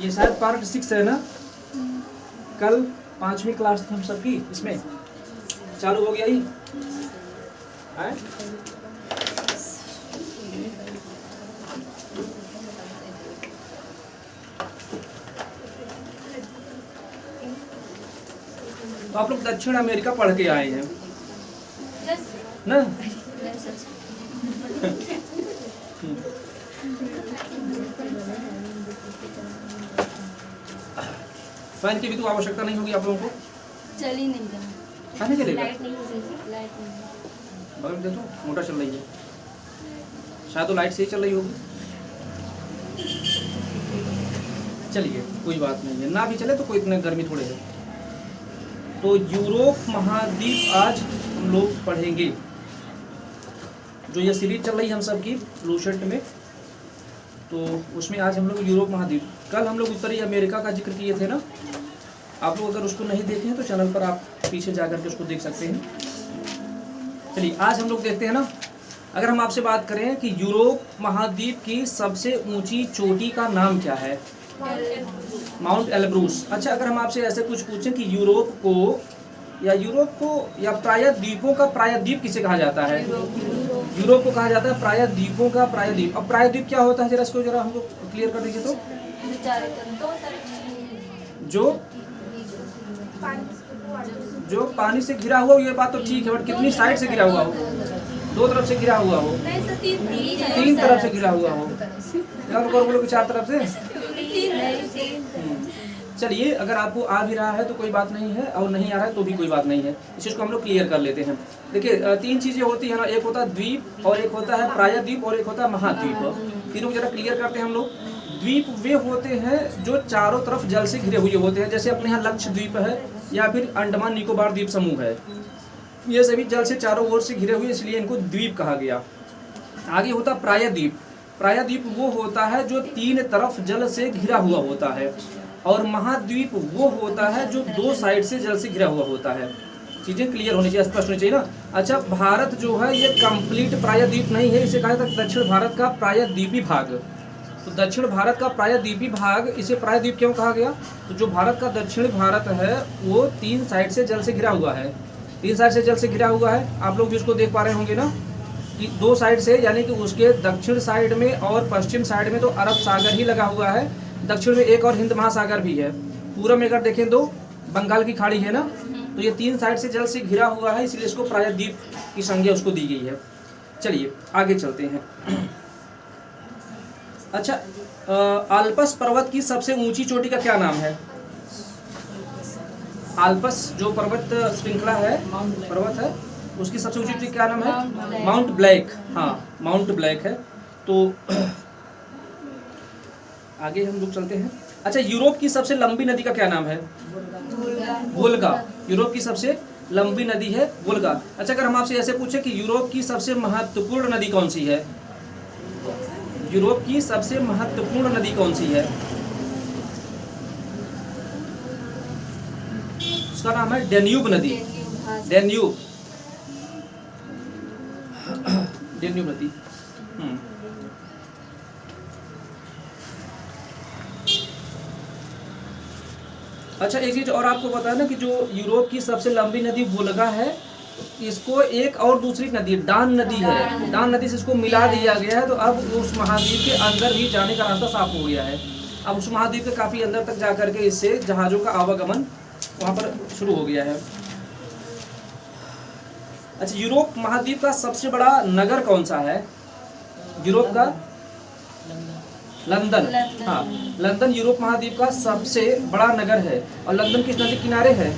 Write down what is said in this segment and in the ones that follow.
ये शायद पार्ट 6 है ना, कल 5वीं क्लास थी हम सबकी, इसमें चालू हो गया ही है? तो आप लोग दक्षिण अमेरिका पढ़ के आए हैं ना? फैन की भी तो आवश्यकता नहीं होगी आप लोगों को। चल ही नहीं रहा, फैन नहीं चलेगा? लाइट नहीं बगल में देखो मोटर चल रही है, शायद तो लाइट से ही चल रही होगी। चलिए कोई बात नहीं है, ना भी चले तो कोई इतनी गर्मी थोड़े है। तो यूरोप महाद्वीप आज हम लोग पढ़ेंगे, जो ये सीरीज चल रही है हम सब की लूसेंट में, तो उसमें आज हम लोग यूरोप महाद्वीप, कल हम लोग उत्तरी अमेरिका का जिक्र किए थे ना। आप लोग अगर उसको नहीं देखे हैं तो चैनल पर आप पीछे जा करके उसको देख सकते हैं। चलिए आज हम लोग देखते हैं ना, अगर हम आपसे बात करें कि यूरोप महाद्वीप की सबसे ऊंची चोटी का नाम क्या है? Mount Elbrus. अच्छा, अगर हम आपसे ऐसे कुछ पूछें कि यूरोप को या प्रायद्वीपों का प्रायद्वीप किसे कहा जाता है? यूरोप को कहा जाता है प्रायद्वीपों का प्रायद्वीप। अब प्रायद्वीप क्या होता है, जरा इसको जरा हमको क्लियर कर दीजिए। तो जो पानी से घिरा हुआ, ये बात तो ठीक है, बट कितनी साइड से घिरा हुआ हो? 2 तरफ से घिरा हुआ हो, 3 तरफ से घिरा हुआ हो, या बोलो कि 4 तरफ से। चलिए, अगर आपको आ भी रहा है तो कोई बात नहीं है, और नहीं आ रहा है तो भी कोई बात नहीं है, इस चीज़ को हम लोग क्लियर कर लेते हैं। देखिए 3 चीज़ें होती है ना, एक होता है द्वीप, और एक होता है प्रायद्वीप, और एक होता है महाद्वीप। तीनों को जरा क्लियर करते हैं हम लोग। द्वीप वे होते हैं जो चारों तरफ जल से घिरे हुए होते हैं, जैसे अपने यहाँ लक्षद्वीप है या फिर अंडमान निकोबार द्वीप समूह है, ये सभी जल से चारों ओर से घिरे हुए, इसलिए इनको द्वीप कहा गया। आगे होता प्रायद्वीप। प्रायद्वीप वो होता है जो 3 तरफ जल से घिरा हुआ होता है, और महाद्वीप वो होता है जो 2 साइड से जल से घिरा हुआ होता है। चीज़ें क्लियर होनी चाहिए, स्पष्ट होनी चाहिए ना। अच्छा, भारत जो है ये कंप्लीट प्रायद्वीप नहीं है, इसे कहा जाता है दक्षिण भारत का प्रायद्वीपी भाग। तो दक्षिण भारत का प्रायद्वीपी भाग, इसे प्रायद्वीप क्यों कहा गया? तो जो भारत का दक्षिण भारत है वो 3 साइड से जल से घिरा हुआ है, 3 साइड से जल से घिरा हुआ है। आप लोग भी उसको देख पा रहे होंगे ना कि 2 साइड से, यानी कि उसके दक्षिण साइड में और पश्चिम साइड में तो अरब सागर ही लगा हुआ है, दक्षिण में एक और हिंद महासागर भी है, पूरब में अगर देखें तो बंगाल की खाड़ी है ना। तो ये 3 साइड से जल से घिरा हुआ है, इसलिए इसको प्रायद्वीप की संज्ञा उसको दी गई है। चलिए आगे चलते हैं। अच्छा, आल्पस पर्वत की सबसे ऊंची चोटी का क्या नाम है? आल्पस जो पर्वत श्रृंखला है, पर्वत है, उसकी सबसे ऊंची चोटी क्या नाम है? Mount black. हाँ, माउंट ब्लैक है। तो आगे हम लोग चलते हैं। अच्छा, यूरोप की सबसे लंबी नदी का क्या नाम है? वोल्गा। यूरोप की सबसे लंबी नदी है वोल्गा। अच्छा, अगर हम आपसे ऐसे पूछे कि यूरोप की सबसे महत्वपूर्ण नदी कौन सी है? यूरोप की सबसे महत्वपूर्ण नदी कौन सी है? उसका नाम है डेन्यूब नदी। डेन्यूब, डेन्यूब नदी। अच्छा, एक चीज और आपको पता है ना कि जो यूरोप की सबसे लंबी नदी वोल्गा है, इसको एक और दूसरी नदी डान नदी है, डान नदी से इसको मिला दिया गया है। तो अब उस महाद्वीप के अंदर भी जाने का रास्ता साफ हो गया है। अब उस महाद्वीप के काफ़ी अंदर तक जा करके इससे जहाज़ों का आवागमन वहाँ पर शुरू हो गया है। अच्छा, यूरोप महाद्वीप का सबसे बड़ा नगर कौन सा है? यूरोप का लंदन। हाँ, लंदन यूरोप महाद्वीप का सबसे बड़ा नगर है। और लंदन किस नदी के किनारे है?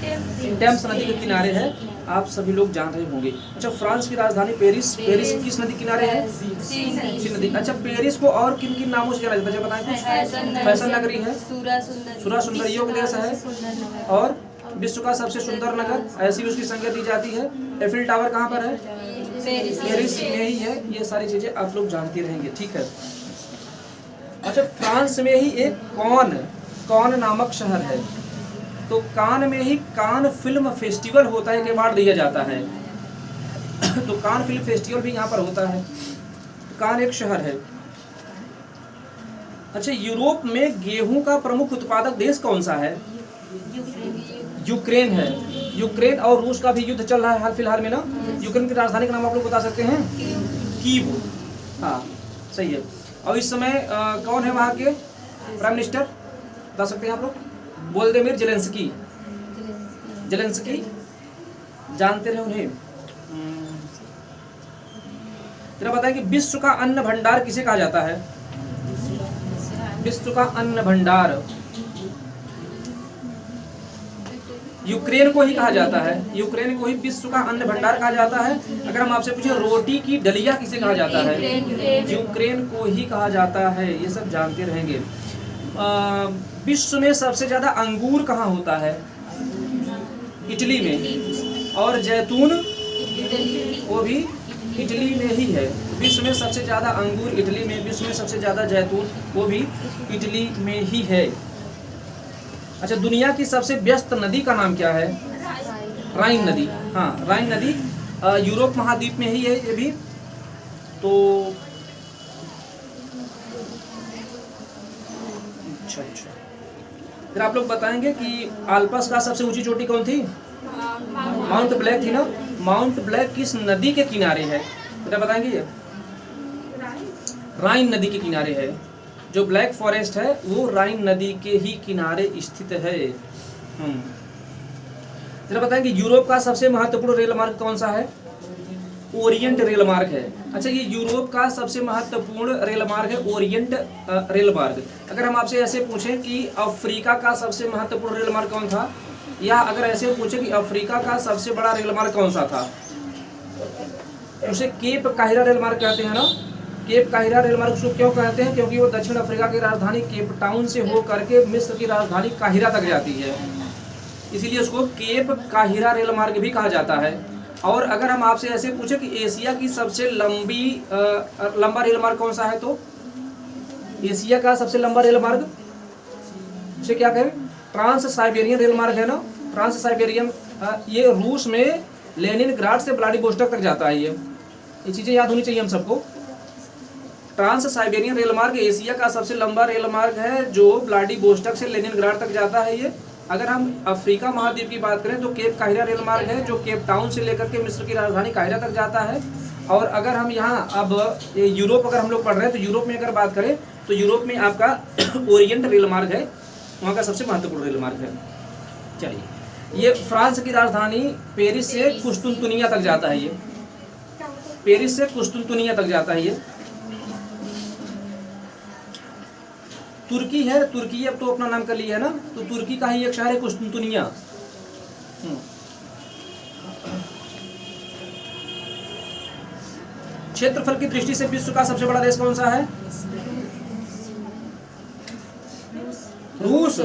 टेम्स नदी के किनारे है, आप सभी लोग जान रहे होंगे। अच्छा, फ्रांस की राजधानी पेरिस, पेरिस किस नदी किनारे है? सी नदी। अच्छा, पेरिस को और किन किन नामों से जाना जाता है बताएं कुछ? फैशन नगरी है, सुरा सुंदरियों का देश है, और विश्व का सबसे सुंदर नगर, ऐसी उसकी संज्ञा दी जाती है। एफिल टावर कहाँ पर है? पेरिस में ही है। ये सारी चीजें आप लोग जानते रहेंगे, ठीक है। अच्छा, फ्रांस में ही एक कॉन नामक शहर है, तो कान में ही कान फिल्म फेस्टिवल होता है, एक अवार्ड दिया जाता है। तो कान फिल्म फेस्टिवल भी यहाँ पर होता है। कान एक शहर है। अच्छा, यूरोप में गेहूं का प्रमुख उत्पादक देश कौन सा है? यूक्रेन है। यूक्रेन और रूस का भी युद्ध चल रहा है हाल फिलहाल में ना। यूक्रेन की राजधानी का नाम आप लोग बता सकते हैं? कीव। हाँ सही है। और इस समय कौन है वहाँ के प्राइम मिनिस्टर, बता सकते हैं आप लोग? Volodymyr Zelensky. जेलेंस्की, जानते रहे उन्हें? जरा बताएं कि विश्व का अन्न भंडार किसे कहा जाता है? विश्व का अन्न भंडार यूक्रेन को ही कहा जाता है। यूक्रेन को ही विश्व का अन्न भंडार कहा जाता है। अगर हम आपसे पूछे रोटी की डलिया किसे कहा जाता है? यूक्रेन को ही कहा जाता है। ये सब जानते रहेंगे। विश्व में सबसे ज्यादा अंगूर कहाँ होता है? इटली में। और जैतून वो भी इटली में ही है। विश्व में सबसे ज्यादा अंगूर इटली में, विश्व में सबसे ज्यादा जैतून वो भी इटली में ही है। अच्छा, दुनिया की सबसे व्यस्त नदी का नाम क्या है? राइन नदी। हाँ, राइन नदी यूरोप महाद्वीप में ही है ये भी। तो अच्छा, फिर आप लोग बताएंगे कि आल्प्स का सबसे ऊंची चोटी कौन थी? माउंट ब्लैक थी ना। माउंट ब्लैक किस नदी के किनारे है? बेटा बताएंगे ये? राइन नदी के किनारे है। जो ब्लैक फॉरेस्ट है वो राइन नदी के ही किनारे स्थित है। जरा बताएंगे यूरोप का सबसे महत्वपूर्ण रेल मार्ग कौन सा है? ओरिएंट रेल मार्ग है। अच्छा, ये यूरोप का सबसे महत्वपूर्ण रेल मार्ग है ओरिएंट रेल मार्ग। अगर हम आपसे ऐसे पूछें कि अफ्रीका का सबसे महत्वपूर्ण रेल मार्ग कौन था, या अगर ऐसे पूछें कि अफ्रीका का सबसे बड़ा रेल मार्ग कौन सा था, उसे केप काहिरा रेल मार्ग कहते हैं ना। केप काहिरा रेल मार्ग उसको क्यों कहते हैं? क्योंकि वो दक्षिण अफ्रीका की राजधानी केप टाउन से हो करके मिस्र की राजधानी काहिरा तक जाती है, इसीलिए उसको केप काहिरा रेल मार्ग भी कहा जाता है। और अगर हम आपसे ऐसे पूछे कि एशिया की सबसे लंबा रेल मार्ग कौन सा है, तो एशिया का सबसे लंबा रेल मार्ग उसे क्या कहें? ट्रांस साइबेरियन रेल मार्ग है ना। ट्रांस साइबेरियन ये रूस में लेनिनग्राड से व्लादिवोस्टोक तक जाता है। ये चीजें याद होनी चाहिए हम सबको। ट्रांस साइबेरियन रेल मार्ग एशिया का सबसे लंबा रेल मार्ग है जो व्लादिवोस्टोक से लेनिनग्राड तक जाता है। ये अगर हम अफ्रीका महाद्वीप की बात करें तो केप काहिरा रेल मार्ग है जो केप टाउन से लेकर के मिस्र की राजधानी काहिरा तक जाता है। और अगर हम यहाँ अब यूरोप अगर हम लोग पढ़ रहे हैं तो यूरोप में अगर बात करें तो यूरोप में आपका ओरिएंट रेल मार्ग है, वहाँ का सबसे महत्वपूर्ण रेल मार्ग है। चलिए, ये फ्रांस की राजधानी पेरिस से कुस्तुनतुनिया तक जाता है। ये पेरिस से कुस्तुनतुनिया तक जाता है। ये तुर्की है। तुर्की अब तो अपना नाम कर लिया है ना, तो तुर्की का ही एक शहर है कुस्तुनतुनिया। क्षेत्रफल की दृष्टि से विश्व का सबसे बड़ा देश कौन सा है? रूस।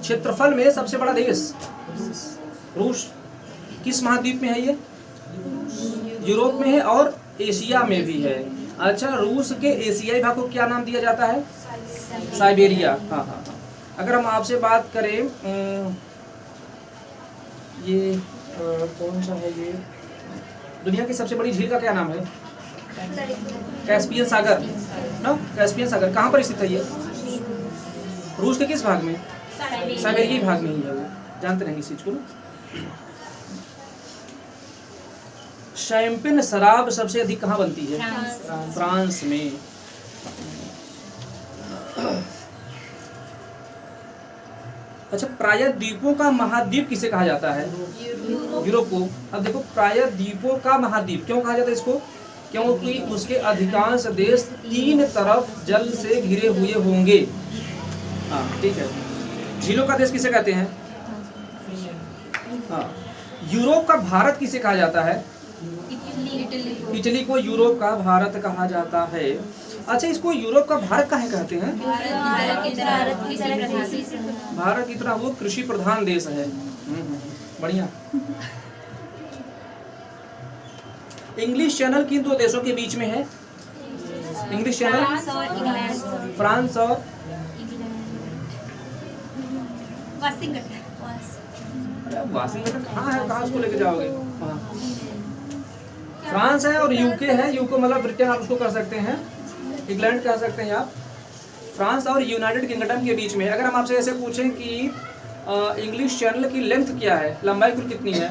क्षेत्रफल में सबसे बड़ा देश रूस। किस महाद्वीप में है ये? यूरोप में है और एशिया में भी है। अच्छा, रूस के एशियाई भाग को क्या नाम दिया जाता है? साइबेरिया। हाँ हाँ हाँ। अगर हम आपसे बात करें ये कौन सा है ये? दुनिया की सबसे बड़ी झील का क्या नाम है? कैस्पियन सागर ना। कैस्पियन सागर कहाँ पर स्थित है ये? रूस के किस भाग में? साइबेरिया भाग में ही है वो। जानते रहेंगे इस चीज को ना। शैंपेन शराब सबसे अधिक कहाँ बनती है? फ्रांस में। अच्छा, प्रायद्वीपों का महाद्वीप किसे कहा जाता है? यूरोप को। अब देखो, प्रायद्वीपों का महाद्वीप क्यों कहा जाता है इसको? क्योंकि उसके अधिकांश देश तीन तरफ जल से घिरे हुए होंगे। हाँ ठीक है। झीलों का देश किसे कहते हैं? हाँ। यूरोप का भारत किसे कहा जाता है? इटली को यूरोप का भारत कहा जाता है। अच्छा, इसको यूरोप का भारत काहे कहते हैं? भारत की तरह वो कृषि प्रधान देश है। बढ़िया। इंग्लिश चैनल किन दो देशों के बीच में है? इंग्लिश चैनल फ्रांस और वाशिंगटन। कहाँ है? कहाँ उसको लेके जाओगे? फ्रांस है और यूके है, यूके मतलब ब्रिटेन आप उसको कर सकते हैं, इंग्लैंड कह सकते हैं आप। फ्रांस और यूनाइटेड किंगडम के बीच में अगर हम आपसे ऐसे पूछें कि इंग्लिश चैनल की लेंथ क्या है, लंबाई कुल कितनी है,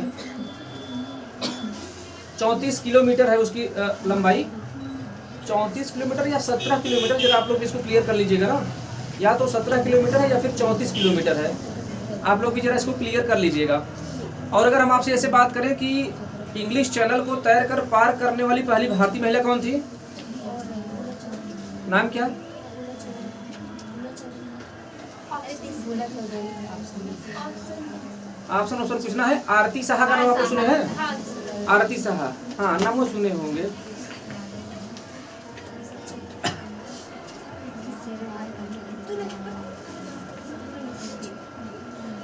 34 किलोमीटर है उसकी लंबाई, 34 किलोमीटर या 17 किलोमीटर, जरा आप लोग इसको क्लियर कर लीजिएगा ना, या तो 17 किलोमीटर है या फिर 34 किलोमीटर है, आप लोग भी जरा इसको क्लियर कर लीजिएगा। और अगर हम आपसे ऐसे बात करें कि इंग्लिश चैनल को तैर कर पार करने वाली पहली भारतीय महिला कौन थी, नाम क्या? ऑप्शन पूछना है। आरती साहा का नाम आपको सुने हैं? आरती साहा, हाँ नाम वो सुने होंगे।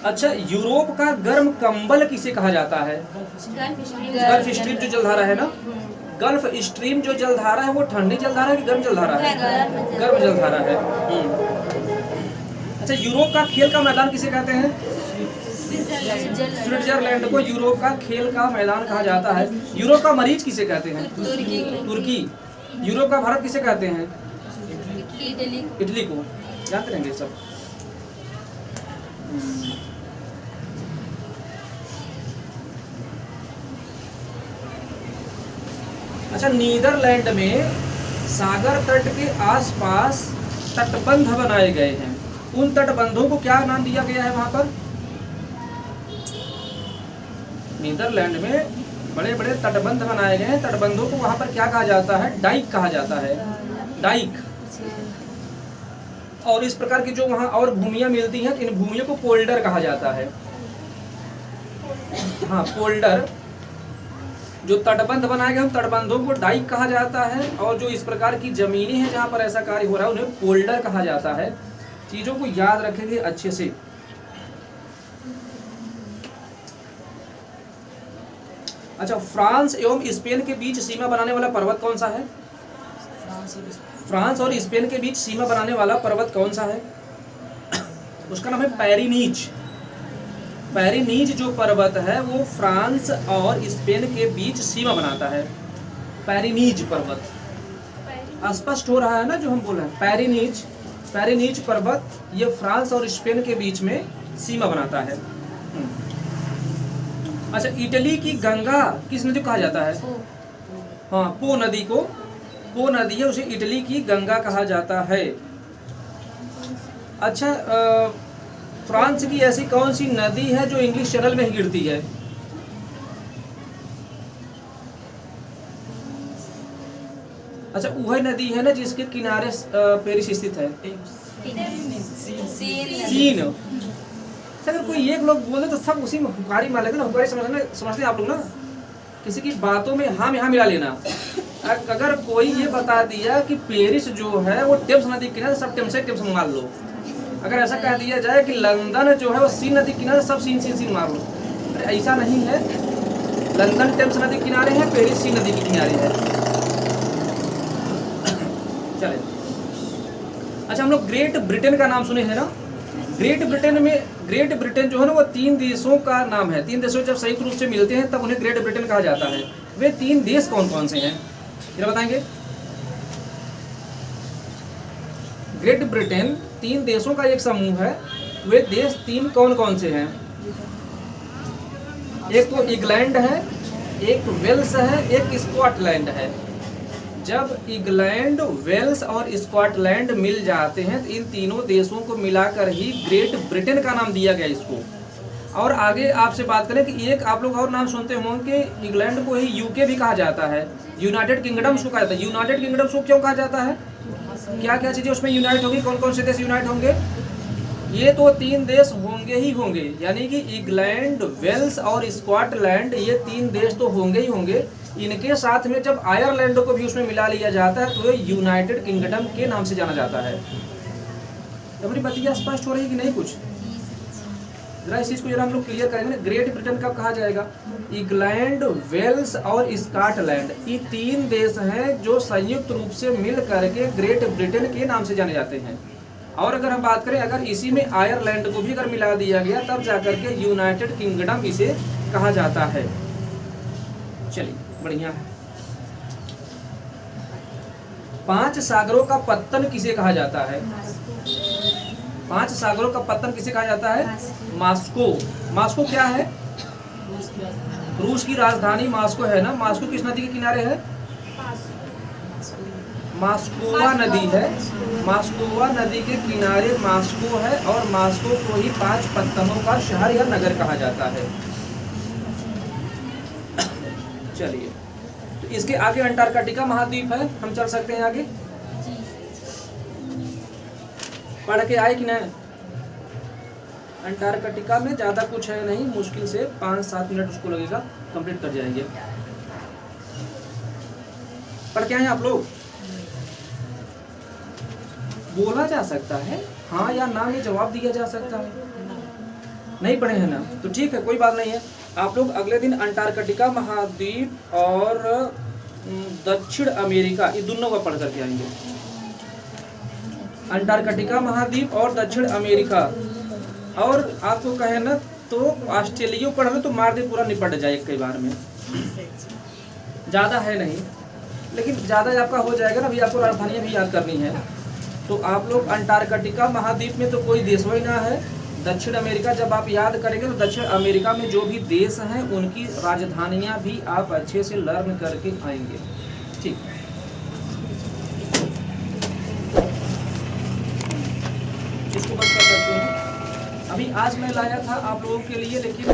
अच्छा, यूरोप का गर्म कंबल किसे कहा जाता है? गल्फ स्ट्रीम जो जलधारा है ना, गल्फ स्ट्रीम जो जलधारा है वो ठंडी जलधारा है कि गर्म जलधारा है? गर्म जलधारा है। अच्छा, यूरोप का खेल का मैदान किसे कहते हैं? स्विट्जरलैंड को यूरोप का खेल का मैदान कहा जाता है। यूरोप का मरीज किसे कहते हैं? तुर्की। यूरोप का भारत किसे कहते हैं? इटली को। जानते रहेंगे सब। अच्छा, नीदरलैंड में सागर तट के आसपास तटबंध बनाए गए हैं, उन तटबंधों को क्या नाम दिया गया है वहां पर? नीदरलैंड में बड़े बड़े तटबंध बनाए गए हैं, तटबंधों को वहां पर क्या कहा जाता है? डाइक कहा जाता है, डाइक। और इस प्रकार की जो वहां और भूमियां मिलती हैं, इन भूमियों को पोल्डर कहा जाता है। हाँ, पोल्डर। जो तटबंध बनाए गए उन तटबंधों को डाइक कहा जाता है, और जो इस प्रकार की जमीनें हैं जहां पर ऐसा कार्य हो रहा है उन्हें पोल्डर कहा जाता है। चीजों को याद रखेंगे अच्छे से। अच्छा, फ्रांस एवं स्पेन के बीच सीमा बनाने वाला पर्वत कौन सा है? फ्रांस और स्पेन के बीच सीमा बनाने वाला पर्वत कौन सा है? उसका नाम है पेरिनीज। पेरिनीज जो पर्वत है वो फ्रांस और स्पेन के बीच सीमा बनाता है। पेरिनीज पर्वत स्पष्ट हो रहा है ना जो हम बोल रहे हैं? पेरिनीज पर्वत ये फ्रांस और स्पेन के बीच में सीमा बनाता है। अच्छा, इटली की गंगा किस नदी को कहा जाता है? हाँ, पो नदी को, पो नदी है, उसे इटली की गंगा कहा जाता है। अच्छा, फ्रांस की ऐसी कौन सी नदी है जो इंग्लिश चैनल में ही गिरती है? अच्छा, वह नदी है ना जिसके किनारे पेरिस स्थित है, सीन। अगर कोई एक लोग बोले तो सब उसी में हुकारी मार लेते ना, हुकारी समझते आप लोग ना, किसी की बातों में हाँ में हाँ मिला लेना। अगर कोई ये बता दिया कि पेरिस जो है वो टेम्स नदी किनारे, सब टेम्स मार लो। अगर ऐसा कह दिया जाए कि लंदन जो है वो सीन नदी किनारे, सब सीन मार लो। अरे ऐसा नहीं है, लंदन टेम्स नदी किनारे है, पेरिस सीन नदी के किनारे है। चले, अच्छा, हम लोग ग्रेट ब्रिटेन का नाम सुने हैं ना? ग्रेट ब्रिटेन जो है ना वो 3 देशों का नाम है। 3 देशों जब संयुक्त रूप से मिलते हैं तब उन्हें ग्रेट ब्रिटेन कहा जाता है। वे 3 देश कौन कौन से हैं, ये बताएंगे? ग्रेट ब्रिटेन 3 देशों का एक समूह है। वे देश 3 कौन कौन से हैं? एक तो इंग्लैंड है, एक वेल्स है, एक स्कॉटलैंड है। जब इंग्लैंड, वेल्स और स्कॉटलैंड मिल जाते हैं तो इन तीनों देशों को मिलाकर ही ग्रेट ब्रिटेन का नाम दिया गया इसको। और आगे आपसे बात करें कि एक आप लोग और नाम सुनते होंगे कि इंग्लैंड को ही यूके भी कहा जाता है, यूनाइटेड किंगडम उसको कहा जाता है। यूनाइटेड किंगडम को क्यों कहा जाता है? क्या क्या चीजें उसमें यूनाइट होंगी? कौन कौन से देश यूनाइट होंगे? ये तो 3 देश होंगे ही होंगे, यानी कि इंग्लैंड, वेल्स और स्कॉटलैंड, ये 3 देश तो होंगे ही होंगे। इनके साथ में जब आयरलैंड को भी उसमें मिला लिया जाता है तो ये यूनाइटेड किंगडम के नाम से जाना जाता है। हमारी बातियाँ स्पष्ट हो रही कि नहीं? कुछ जरा इस चीज को जरा हम लोग क्लियर करेंगे ना। ग्रेट ब्रिटेन कब कहा जाएगा? इंग्लैंड, वेल्स और स्कॉटलैंड, ये 3 देश हैं जो संयुक्त रूप से मिल करके ग्रेट ब्रिटेन के नाम से जाने जाते हैं। और अगर हम बात करें, अगर इसी में आयरलैंड को भी अगर मिला दिया गया तब जाकर के यूनाइटेड किंगडम इसे कहा जाता है। चलिए, बढ़िया है। 5 सागरों का पत्तन किसे कहा जाता है? 5 सागरों का पत्तन किसे कहा जाता है? मॉस्को। मॉस्को क्या है? रूस की राजधानी मॉस्को है ना। मॉस्को किस नदी के किनारे है? मॉस्कोवा नदी है। मॉस्कोवा नदी के किनारे मॉस्को है और मॉस्को को ही 5 पत्तनों का शहर या नगर कहा जाता है। चलिए, तो इसके आगे अंटार्कटिका महाद्वीप है। हम चल सकते हैं आगे। पढ़ के आए कि नहीं? अंटार्कटिका में ज़्यादा कुछ है नहीं, मुश्किल से 5-7 मिनट उसको लगेगा, कंप्लीट कर जाएंगे। पढ़ के आए आप लोग? बोला जा सकता है, हाँ या ना में जवाब दिया जा सकता है। नहीं पढ़े हैं ना, तो ठीक है, कोई बात नहीं है। आप लोग अगले दिन अंटार्कटिका महाद्वीप और दक्षिण अमेरिका, ये दोनों का पढ़ करके आएंगे। अंटार्कटिका महाद्वीप और दक्षिण अमेरिका। और आपको कहे ना तो ऑस्ट्रेलिया पढ़ लो तो मार दे, पूरा निपट जाए कई बार में। ज़्यादा है नहीं, लेकिन ज़्यादा आपका हो जाएगा ना। अभी आपको राजधानियाँ भी याद करनी है। तो आप लोग अंटार्कटिका महाद्वीप में तो कोई देश ही ना है। दक्षिण अमेरिका जब आप याद करेंगे तो दक्षिण अमेरिका में जो भी देश हैं उनकी राजधानियाँ भी आप अच्छे से लर्न करके आएंगे। ठीक, इसको बस कर सकते हैं। अभी आज मैं लाया था आप लोगों के लिए, लेकिन